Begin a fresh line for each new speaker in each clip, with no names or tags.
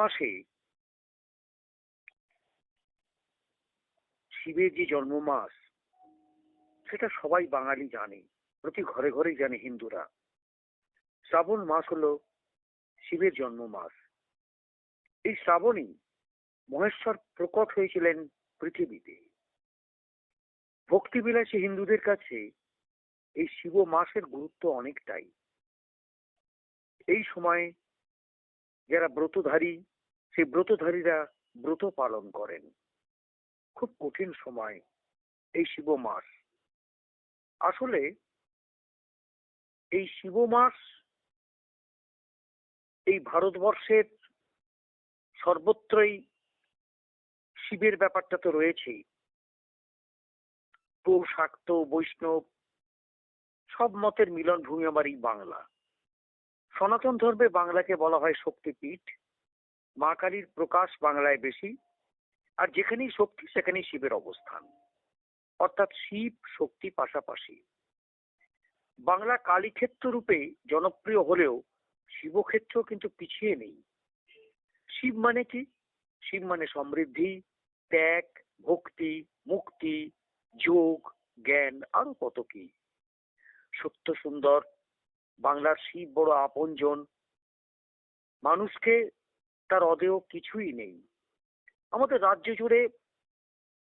মাসে শিবের যে জন্ম মাস, সেটা সবাই বাঙালি জানে, প্রতি ঘরে ঘরেই জানে হিন্দুরা। শ্রাবণ মাস হলো শিবের জন্ম মাস। এই শ্রাবণেই মহেশ্বর প্রকট হয়েছিলেন পৃথিবীতে। ভক্তিবিলাসী হিন্দুদের কাছে এই শিব মাসের গুরুত্ব অনেকটাই। এই সময় যারা ব্রতধারী, সেই ব্রতধারীরা ব্রত পালন করেন। খুব কঠিন সময় এই শিব মাস। আসলে এই শিব মাস এই ভারতবর্ষের সর্বত্রই শিবের ব্যাপারটা তো রয়েছেই। গৌ, শাক্ত, বৈষ্ণব সব মতের মিলন ভূমি আমার এই বাংলা। সনাতন ধর্মে বাংলাকে বলা হয় শক্তিপীঠ। মা কালীর প্রকাশ বাংলায় বেশি, আর যেখানেই শক্তি সেখানেই শিবের অবস্থান, অর্থাৎ শিব শক্তি পাশাপাশি। বাংলা কালীক্ষেত্র রূপে জনপ্রিয় হলেও শিবক্ষেত্র কিন্তু পিছিয়ে নেই। শিব মানে কি? শিব মানে সমৃদ্ধি, ত্যাগ, ভক্তি, মুক্তি, যোগ, জ্ঞান, আরো কত কি। সত্য সুন্দর বাংলার শিব বড় আপনজন। মানুষকে তার অদেয় কিছুই নেই। আমাদের রাজ্য জুড়ে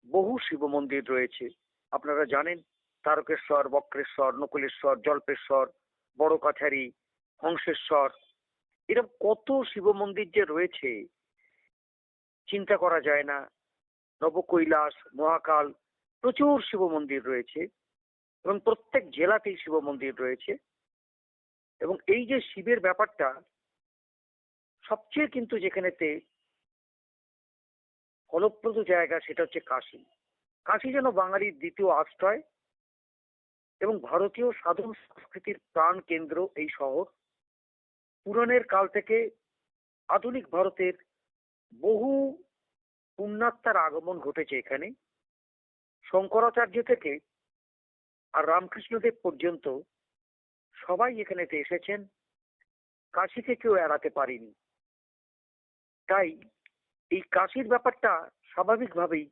বহু শিব মন্দির রয়েছে। আপনারা জানেন তারকেশ্বর, বক্রেশ্বর, নকুলেশ্বর, জল্পেশ্বর, বড় কাছারি, হংসেশ্বর, এরকম কত শিব মন্দির যে রয়েছে চিন্তা করা যায় না। নবকৈলাস, মহাকাল, প্রচুর শিব মন্দির রয়েছে এবং প্রত্যেক জেলাতেই শিব মন্দির রয়েছে। এবং এই যে শিবের ব্যাপারটা সবচেয়ে কিন্তু যেখানেতে ফলপ্রদ জায়গা সেটা হচ্ছে কাশী। কাশী যেন বাঙালির দ্বিতীয় আশ্রয় এবং ভারতীয় সাধন সংস্কৃতির প্রাণ কেন্দ্র এই শহর। পুরাণের কাল থেকে আধুনিক ভারতের বহু পুণ্যাত্মার আগমন ঘটেছে এখানে। শঙ্করাচার্য থেকে আর রামকৃষ্ণদেব পর্যন্ত সবাই এখানেতে এসেছেন। কাশীকে কেউ এড়াতে পারেনি। তাই এই কাশীর ব্যাপারটা স্বাভাবিকভাবেই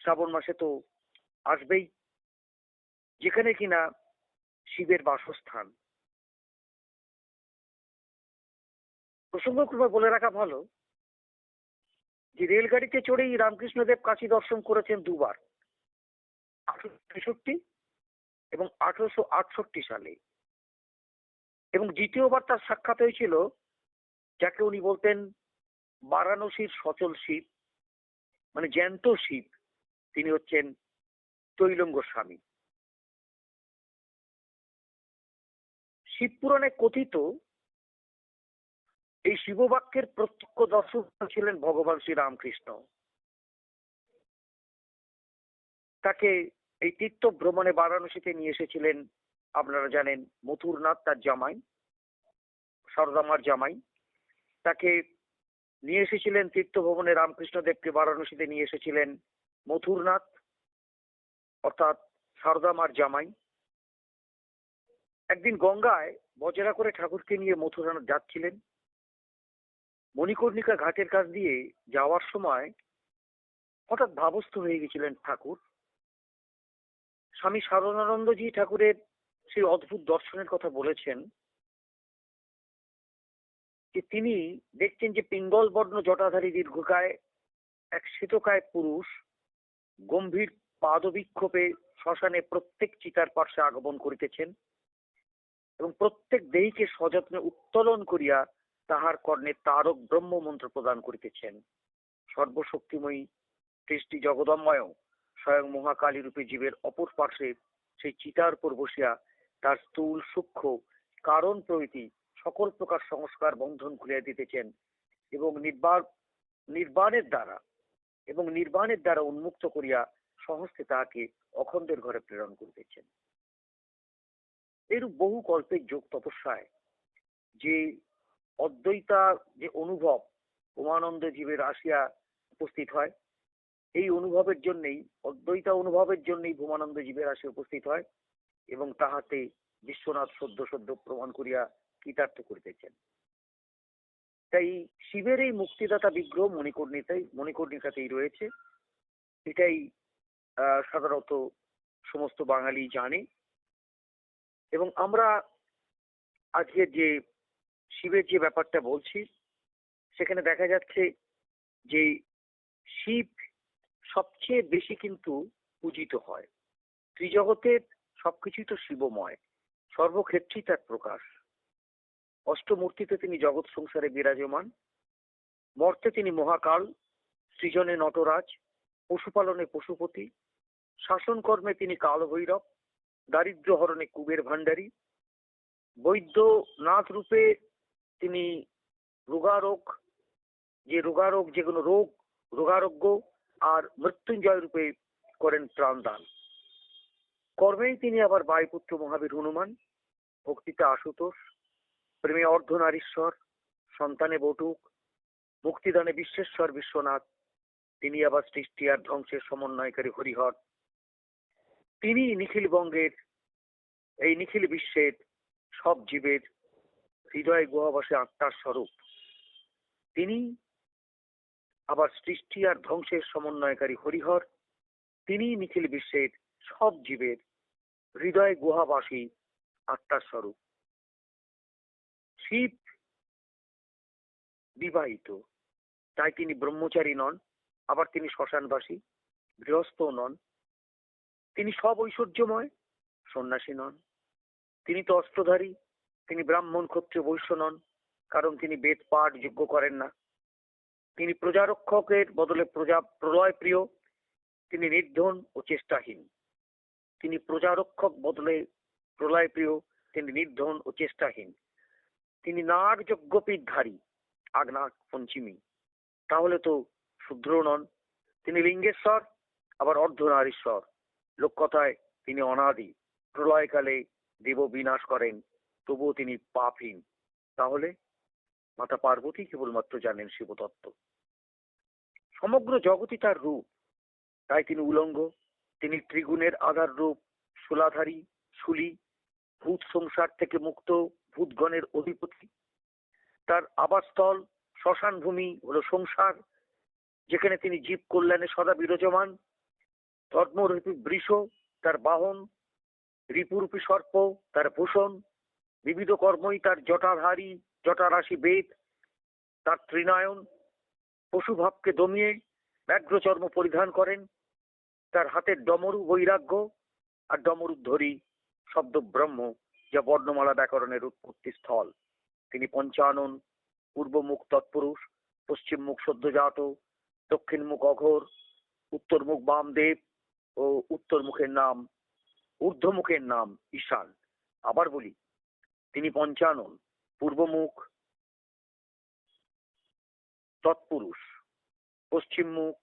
শ্রাবণ মাসে তো আসবেই, যেখানে কিনা শিবের বাসস্থান। প্রসঙ্গক্রমে বলে রাখা ভালো যে রেলগাড়িতে চড়েই রামকৃষ্ণদেব কাশী দর্শন করেছেন দুবার, 1863 এবং 1868 সালে। এবং দ্বিতীয়বার তার সাক্ষাৎ হয়েছিল যাকে উনি বলতেন বারাণসীর সচল শিব, মানে জ্যান্ত শিব। তিনি হচ্ছেন তৈলঙ্গ স্বামী। শিবপুরাণে কথিত এই শিববাক্যের প্রত্যক্ষ দর্শক ছিলেন ভগবান শ্রী রামকৃষ্ণ। তাকে এই তীর্থ ভ্রমণে বারাণসীতে নিয়ে এসেছিলেন, আপনারা জানেন, মথুরনাথ তার জামাই, সারদামার জামাই। তাকে নিয়ে এসেছিলেন তীর্থ ভ্রমণে, রামকৃষ্ণদেবকে বারাণসীতে নিয়ে এসেছিলেন মথুরনাথ, অর্থাৎ সারদামার জামাই। একদিন গঙ্গায় বজরা করে ঠাকুরকে নিয়ে মথুরানাথ যাচ্ছিলেন। মণিকর্ণিকা ঘাটের কাছ দিয়ে যাওয়ার সময় হঠাৎ ভাবস্থ হয়ে গেছিলেন ঠাকুর। স্বামী সারদানন্দজি ঠাকুরের সেই অদ্ভুত দর্শনের কথা বলেছেন যে তিনি দেখছেন যে পিঙ্গল বর্ণ জটাধারী দীর্ঘকায় এক শ্বেতকায় পুরুষ গম্ভীর পাদবিক্ষোভে শ্মশানে প্রত্যেক চিতার পার্শ্বে আগমন করিতেছেন এবং প্রত্যেক দেহীকে সযত্নে উত্তোলন করিয়া তাহার কর্ণে তারক ব্রহ্ম মন্ত্র প্রদান করিতেছেন। সর্বশক্তিময়ী সৃষ্টি জগদম্ময় স্বয়ং মহাকালী রূপে জীবের অপর পার্শ্বে সেই চিতার উপর বসিয়া তার স্থূল সূক্ষ্ম কারণ প্রভৃতি সকল প্রকার সংস্কার বন্ধন খুলিয়া দিতেছেন এবং নির্বাণের দ্বারা উন্মুক্ত করিয়া সহস্তে তাহাকে অখণ্ডের ঘরে প্রেরণ করিতেছেন। এরূপ বহু কল্পের যোগ তপস্যায় যে অদ্বৈতা যে অনুভব উমানন্দ জীবের আসিয়া উপস্থিত হয়, এই অনুভবের জন্যই, অদ্বৈতা অনুভবের জন্যই ভূমানন্দ জীবের আসে উপস্থিত হয় এবং তাহাতে বিশ্বনাথ সদ্য সদ্য প্রমাণ করিয়া কৃতার্থ করিতেছেন। তাই শিবের এই মুক্তিদাতা বিগ্রহ মণিকর্ণিকাতেই রয়েছে। এটাই সাধারণত সমস্ত বাঙালি জানে। এবং আমরা আজকের যে শিবের যে ব্যাপারটা বলছি, সেখানে দেখা যাচ্ছে যে শিব সবচেয়ে বেশি কিন্তু পূজিত হয়। ত্রিজগতের সবকিছুই তো শিবময়, সর্বক্ষেত্রেই তার প্রকাশ। অষ্টমূর্তিতে তিনি জগৎ সংসারে বিরাজমান। মর্তে তিনি মহাকাল, সৃজনে নটরাজ, পশুপালনে পশুপতি, শাসন কর্মে তিনি কালভৈরব, দারিদ্র্য হরণে কুবের ভান্ডারী, বৈদ্যনাথ রূপে তিনি রোগারোগ, যেগুলো রোগারোগ্য, আর মৃত্যুঞ্জয় রূপে করেন ত্রাণদান। কর্মেই তিনি আবার বায়ুপুত্র মহাবীর হনুমান, ভক্তিতে আশুতোষ, প্রেমে অর্ধনারীশ্বর, সন্তানে বটুক, মুক্তিদানে বিশ্বেশ্বর বিশ্বনাথ। তিনি আবার সৃষ্টি আর ধ্বংসের সমন্বয়কারী হরিহর। তিনি নিখিল বিশ্বের সব জীবের হৃদয় গুহাবাসে আত্মার স্বরূপ। তিনি আবার সৃষ্টি আর ধ্বংসের সমন্বয়কারী হরিহর। তিনি নিখিল বিশ্বের সব জীবের হৃদয় গুহাবাসী আত্মার স্বরূপ। শিব বিবাহিত, তাই তিনি ব্রহ্মচারী নন, আবার তিনি শ্মশানবাসী, গৃহস্থও নন। তিনি সব ঐশ্বর্যময়, সন্ন্যাসী নন। তিনি তো অস্ত্রধারী, তিনি ব্রাহ্মণ ক্ষত্রিয় বৈশ্য নন, কারণ তিনি বেদ পাঠ যোগ্য করেন না। তিনি প্রজারক্ষকের বদলে প্রলয় প্রিয়, তিনি নির্ধন ও চেষ্টাহীন। তিনি প্রজারক্ষক বদলে প্রলয় প্রিয়, তিনি নির্ধন ও চেষ্টাহীন। তিনি নাগ যজ্ঞপীঠধারী, আগনাগ পঞ্চমী, তাহলে তো শূদ্র নন। তিনি লিঙ্গেশ্বর, আবার অর্ধনারীশ্বর। লোককথায় তিনি অনাদি, প্রলয়কালে দেব বিনাশ করেন, তবুও তিনি পাপহীন। তাহলে মাতা পার্বতী কেবলমাত্র জানেন শিবতত্ত্ব। সমগ্র জগৎই তার রূপ, তাই তিনি উলঙ্গ। তিনি ত্রিগুণের আধার রূপ, শূলাধারী, শূলী, ভূত সংসার থেকে মুক্ত, ভূতগণের অধিপতি। তার আবাসস্থল শ্মশান ভূমি হলো সংসার, যেখানে তিনি জীব কল্যাণে সদা বিরাজমান। ধর্মরূপী বৃষ তার বাহন, রিপুরূপী সর্প তার ভূষণ, বিবিধ কর্মই তার জটারাশি বেদ তার ত্রিনয়ন। পশুভাবকে দমিয়ে ব্যাঘ্রচর্ম পরিধান করেন। তার হাতের ডমরু বৈরাগ্য, আর ডমরুধ্বরি শব্দ ব্রহ্ম, যা বর্ণমালা ব্যাকরণের উৎপত্তি স্থল। তিনি পঞ্চানন, পূর্বমুখ তৎপুরুষ, পশ্চিম মুখ সদ্যজাত, দক্ষিণ মুখ অঘোর, উত্তর মুখ বামদেব ও ঊর্ধ্বমুখের নাম ঈশান। আবার বলি, তিনি পঞ্চানন, পূর্বমুখ তৎপুরুষ, পশ্চিম মুখ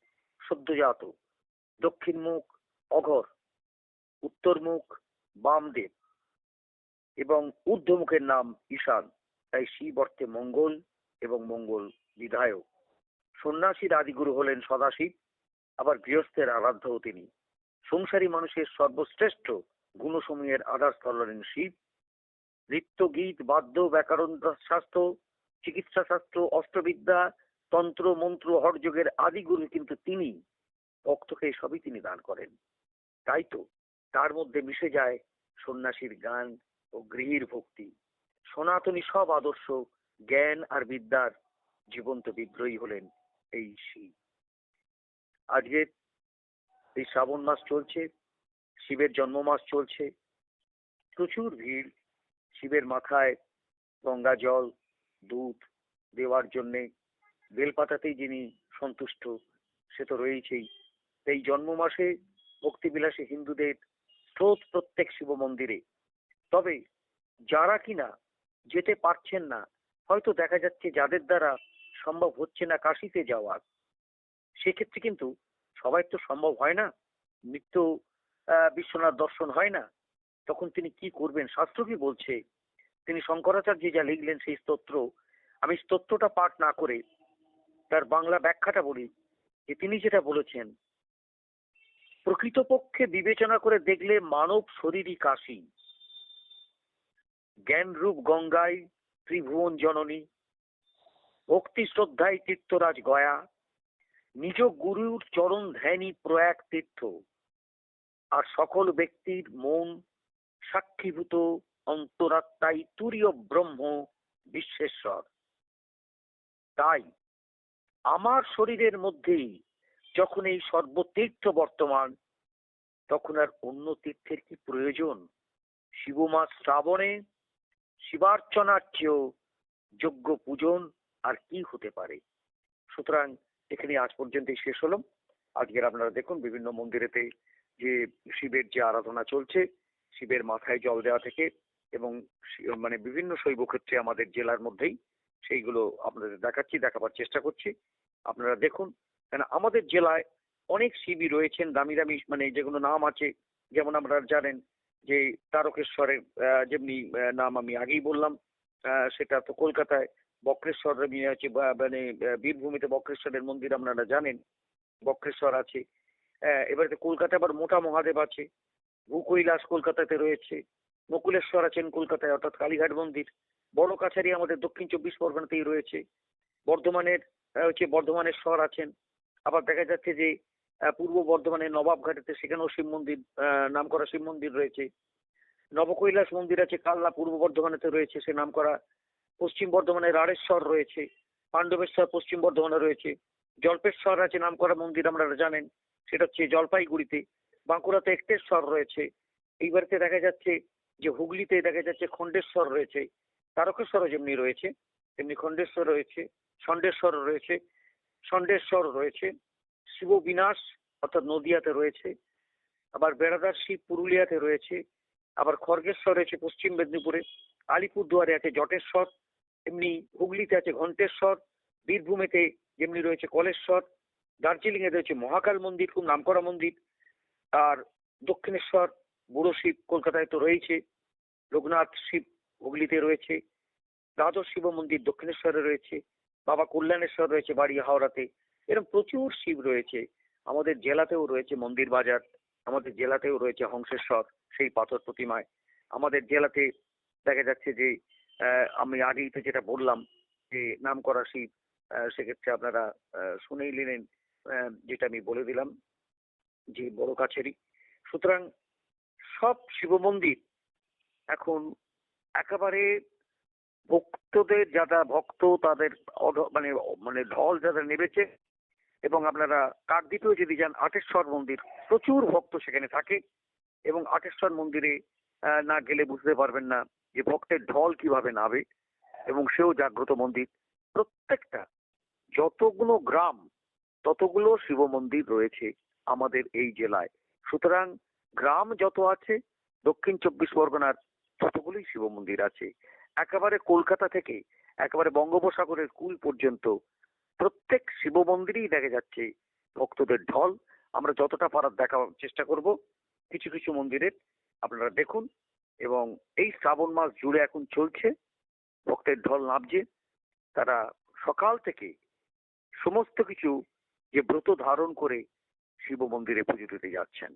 সদ্যজাত, দক্ষিণ মুখ অঘোর, উত্তর মুখ বামদেব এবং ঊর্ধ্বমুখের নাম ঈশান। তাই শিব অর্থে মঙ্গল এবং মঙ্গল বিধায়ক। সন্ন্যাসীর আদিগুরু হলেন সদাশিব, আবার গৃহস্থের আরাধ্যও তিনি। সংসারী মানুষের সর্বশ্রেষ্ঠ গুণসমূহের আধারস্থল হলেন শিব। নৃত্য, গীত, বাদ্য, ব্যাকরণ শাস্ত্র, চিকিৎসা শাস্ত্র, অস্ত্রবিদ্যা, তন্ত্র, মন্ত্র, হঠযোগের আদিগুরু কিন্তু তিনি। ভক্তকে সবই তিনি দান করেন। তাই তো তার মধ্যে মিশে যায় সন্ন্যাসীর গান ও গৃহীর ভক্তি। সনাতনী সব আদর্শ, জ্ঞান আর বিদ্যার জীবন্ত বিগ্রহী হলেন এই শিব। আজকের এই শ্রাবণ মাস চলছে, শিবের জন্ম মাস চলছে। প্রচুর ভিড় শিবের মাথায় গঙ্গা জল, দুধ দেওয়ার জন্যে। বেলপাতাতেই যিনি সন্তুষ্ট, সে তো রয়েছেই। এই জন্ম মাসে ভক্তিবিলাসী হিন্দুদের স্রোত প্রত্যেক শিব মন্দিরে। তবে যারা কিনা যেতে পারছেন না, হয়তো দেখা যাচ্ছে যাদের দ্বারা সম্ভব হচ্ছে না কাশিতে যাওয়ার, সেক্ষেত্রে কিন্তু সবাই তো সম্ভব হয় না, নিত্য বিশ্বনাথ দর্শন হয় না। তখন তিনি কি করবেন? শাস্ত্র কি বলছে? তিনি শঙ্করাচার্য যা লিখলেন সেই স্তোত্র, আমি স্তোত্রটা পাঠ না করে তার বাংলা ব্যাখ্যাটা বলি। যে তিনি যেটা বলেছেন, প্রকৃতপক্ষে বিবেচনা করে দেখলে মানব শরীরই কাশী, জ্ঞান রূপ গঙ্গায় ত্রিভুবন জননী। ভক্তি শ্রদ্ধায় তীর্থরাজ গয়া, নিজ গুরুর চরণ ধ্যানই প্রয়াগ তীর্থ, আর সকল ব্যক্তির মন সাক্ষীভূত অন্তরাত্মাই তুরীয় ব্রহ্ম বিশ্বেশ্বর। তাই আমার শরীরের মধ্যেই যখন এই সর্বতীর্থ বর্তমান, তখন আর অন্য তীর্থের কি প্রয়োজন? শিবমাস শ্রাবণে শিবার্চনার চেয়েও যোগ্য পূজন আর কি হতে পারে? সুতরাং এখানে আজ পর্যন্তই শেষ হলো। আজকের আপনারা দেখুন বিভিন্ন মন্দিরেতে যে শিবের যে আরাধনা চলছে, শিবের মাথায় জল দেওয়া থেকে এবং মানে বিভিন্ন শৈব ক্ষেত্রে আমাদের জেলার মধ্যেই সেইগুলো আপনাদের দেখাবার চেষ্টা করছি। আপনারা দেখুন, কেন আমাদের জেলায় অনেক শিবই রয়েছেন, দামি দামি মানে যেগুলো নাম আছে, যেমন আপনারা জানেন যে তারকেশ্বরের যেমনি নাম আমি আগেই বললাম, সেটা তো কলকাতায় বক্রেশ্বর আছে, মানে বীরভূমিতে বক্রেশ্বরের মন্দির আপনারা জানেন, বক্রেশ্বর আছে। এবারে কলকাতায় আবার মোটা মহাদেব আছে, ভূকৈলাস কলকাতাতে রয়েছে, নকুলেশ্বর আছেন কলকাতায় অর্থাৎ কালীঘাট মন্দির, বড় কাছারি আমাদের দক্ষিণ 24 পরগনাতেই রয়েছে, বর্ধমানের হচ্ছে বর্ধমানেশ্বর আছেন। আবার দেখা যাচ্ছে যে পূর্ব বর্ধমানের নবাবঘাটেতে সেখানেও শিব মন্দির, নামকরা শিব মন্দির রয়েছে। নবকৈলাস মন্দির আছে কালনা পূর্ব বর্ধমানেতে রয়েছে, সে নামকরা। পশ্চিম বর্ধমানের রাড়েশ্বর রয়েছে, পাণ্ডবেশ্বর পশ্চিম বর্ধমানে রয়েছে, জল্পেশ্বর আছে নামকরা মন্দির আপনারা জানেন, সেটা হচ্ছে জলপাইগুড়িতে। বাঁকুড়াতে একটেশ্বর রয়েছে। এইবারতে দেখা যাচ্ছে যে হুগলিতে দেখা যাচ্ছে খণ্ডেশ্বর রয়েছে, তারকেশ্বরও যেমনি রয়েছে তেমনি খণ্ডেশ্বর রয়েছে, ষণ্ডেশ্বর রয়েছে, ষণ্ডেশ্বর রয়েছে। শিব বিনাশ অর্থাৎ নদিয়াতে রয়েছে, আবার বেড়াদার শিব পুরুলিয়াতে রয়েছে, আবার খড়গেশ্বর রয়েছে পশ্চিম মেদিনীপুরে, আলিপুরদুয়ারে আছে জটেশ্বর, এমনি হুগলিতে আছে ঘণ্টেশ্বর, বীরভূমেতে যেমনি রয়েছে কলেশ্বর, দার্জিলিং এ রয়েছে মহাকাল মন্দির, খুব নামকরা মন্দির, আর দক্ষিণেশ্বর বুড়ো শিব কলকাতায় তো রয়েছে, লোকনাথ শিব হুগলিতে রয়েছে, দ্বাদশ শিব মন্দির দক্ষিণেশ্বরে রয়েছে, বাবা কল্যাণেশ্বর রয়েছে বাড়ি হাওড়াতে। এরকম প্রচুর শিব রয়েছে। আমাদের জেলাতেও রয়েছে মন্দির বাজার, আমাদের জেলাতেও রয়েছে হংসেশ্বর সেই পাথর প্রতিমায়। আমাদের জেলাতে দেখা যাচ্ছে যে আমি আগেই তো যেটা বললাম যে নামকরা শিব, সেক্ষেত্রে আপনারা শুনেই নিলেন যেটা আমি বলে দিলাম যে বড় কাছেরই। সুতরাং সব শিব মন্দির এখন একেবারে ভক্তদের, যারা ভক্ত তাদের মানে মানে ঢল যারা নেমেছে। এবং আপনারা কাকদ্বীপেও যদি যান, আটেশ্বর মন্দির, প্রচুর ভক্ত সেখানে থাকে এবং আটেশ্বর মন্দিরে না গেলে বুঝতে পারবেন না যে ভক্তের ঢল কিভাবে নামে, এবং সেও জাগ্রত মন্দির। প্রত্যেকটা যতগুলো গ্রাম ততগুলো শিব মন্দির রয়েছে আমাদের এই জেলায়। সুতরাং গ্রাম যত আছে দক্ষিণ 24 পরগনার ততগুলোই শিব মন্দির আছে। একেবারে কলকাতা থেকে একেবারে বঙ্গোপসাগরের কূল পর্যন্ত প্রত্যেক শিব মন্দিরেই দেখা যাচ্ছে ভক্তদের ঢল। আমরা যতটা পারার দেখার চেষ্টা করব। কিছু কিছু মন্দিরের আপনারা দেখুন, এবং এই শ্রাবণ মাস জুড়ে এখন চলছে, ভক্তের ঢল নামছে। তারা সকাল থেকে সমস্ত কিছু যে ব্রত ধারণ করে শিব মন্দিরে পুজো দিতে যাচ্ছেন।